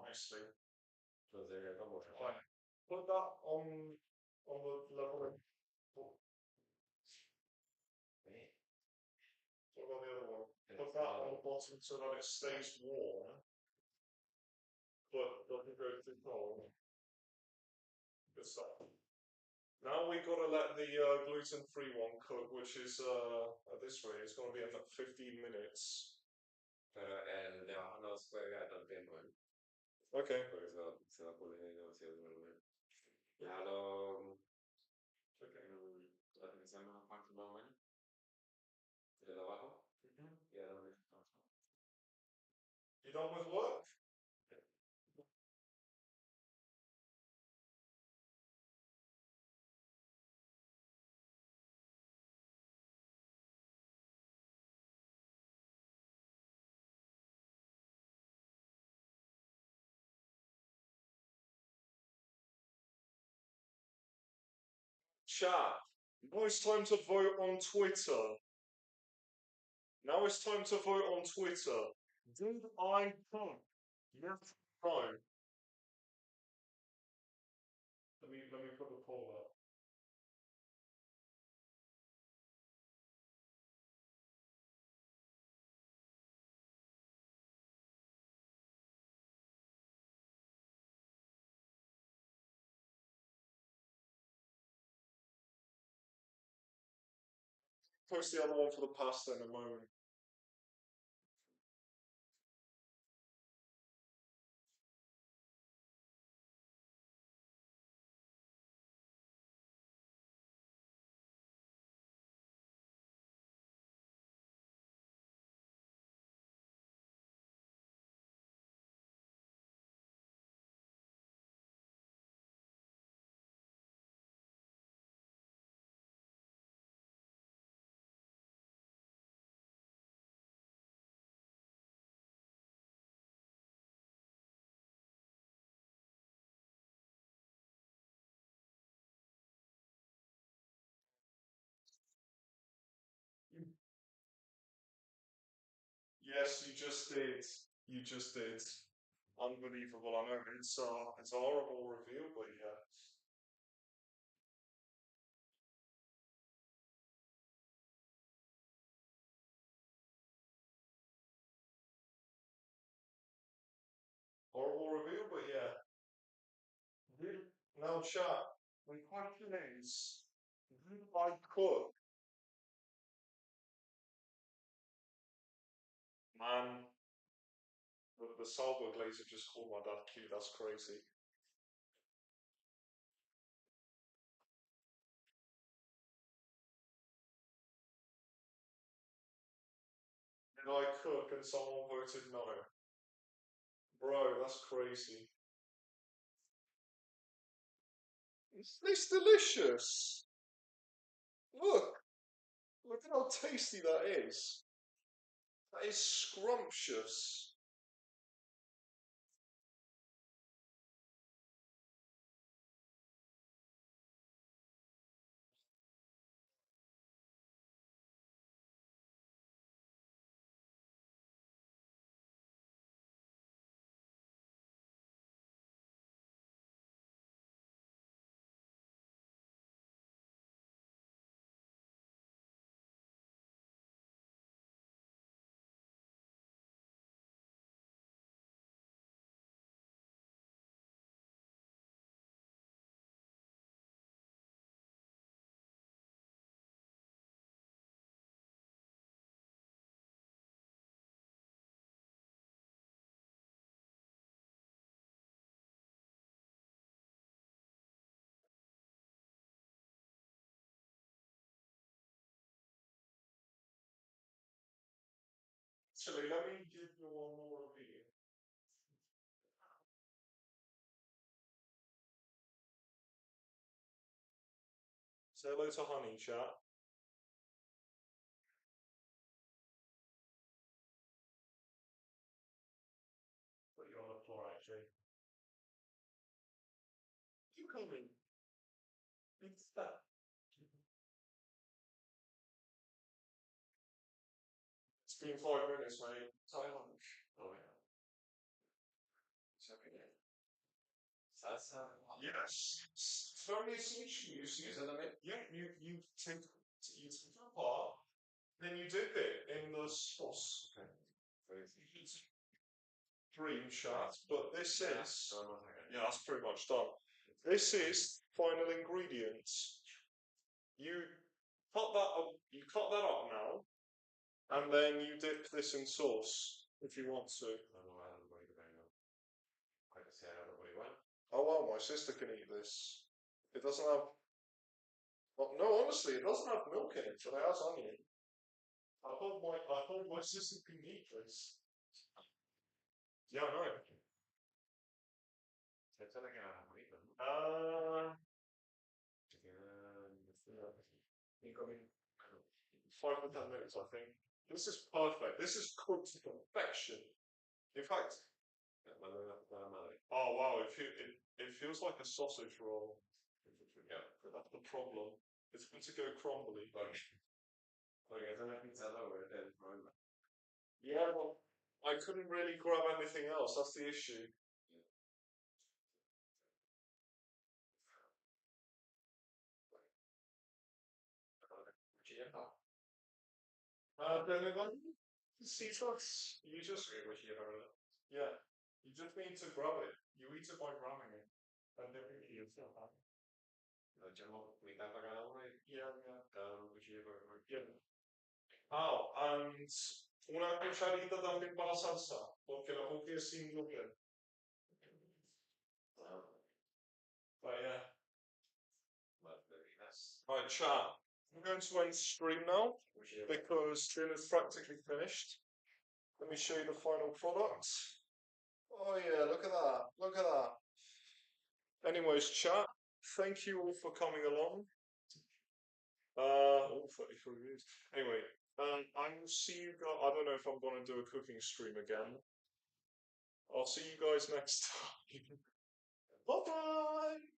[SPEAKER 1] obviously. Right. Put that on the level. What about the other one? Put that on the bottom so that it stays warm, but doesn't go too cold. Good stuff. Now we got to let the gluten-free one cook, which is at this rate, it's going to be about 15 minutes. Okay. You done with work? Chat. Now it's time to vote on Twitter. Now it's time to vote on Twitter. Did I cook? Yes. No. Let me put the poll up. Post the other one for the pasta in a moment. Yes, you just did. You just did. Unbelievable. I know it's a horrible reveal, but yeah. Horrible reveal, but yeah. Now, chat. The question is, did I cook? Man, the Salvo Glazer just called my dad cute. That's crazy. And I cook and someone voted no. Bro, that's crazy. It's delicious. Look, look at how tasty that is. That is scrumptious. Actually, let me give you one more opinion. Say hello to Honey, chat. Put you on the floor, actually. You coming? It's that. It's been 5 minutes, mate. Time lunch. Oh, yeah. It's every day. Yes. It's very essential. You see, isn't it? Yeah, you take it apart, then you dip it in the sauce. Okay. It's dream shot, but this is yeah, that's pretty much done. This is final ingredients. You you cut that up now, and then you dip this in sauce if you want to. Oh well, my sister can eat this. It doesn't have. Well, no, honestly, it doesn't have milk in it, so it has onion. I hope my sister can eat this. Yeah, I know. Uh, 5 to 10 minutes, I think. This is perfect. This is cooked to perfection. In fact, oh wow, it feels like a sausage roll. Yeah, that's the problem. It's going to go crumbly. Yeah, well, I couldn't really grab anything else. That's the issue. Then sea slugs. Yeah, you just need to grab it. You eat it by grabbing it, and then you eat it. Yeah, yeah. Yeah. Ah, and una cucharita también para la salsa, porque la cookie es sin gluten. But yeah. Right, chat. I'm going to end stream now because dinner's practically finished. Let me show you the final product. Oh yeah, look at that. Look at that. Anyways, chat, thank you all for coming along. Oh, 33 minutes. Anyway, I will see you guys. I don't know if I'm going to do a cooking stream again. I'll see you guys next time. Bye bye.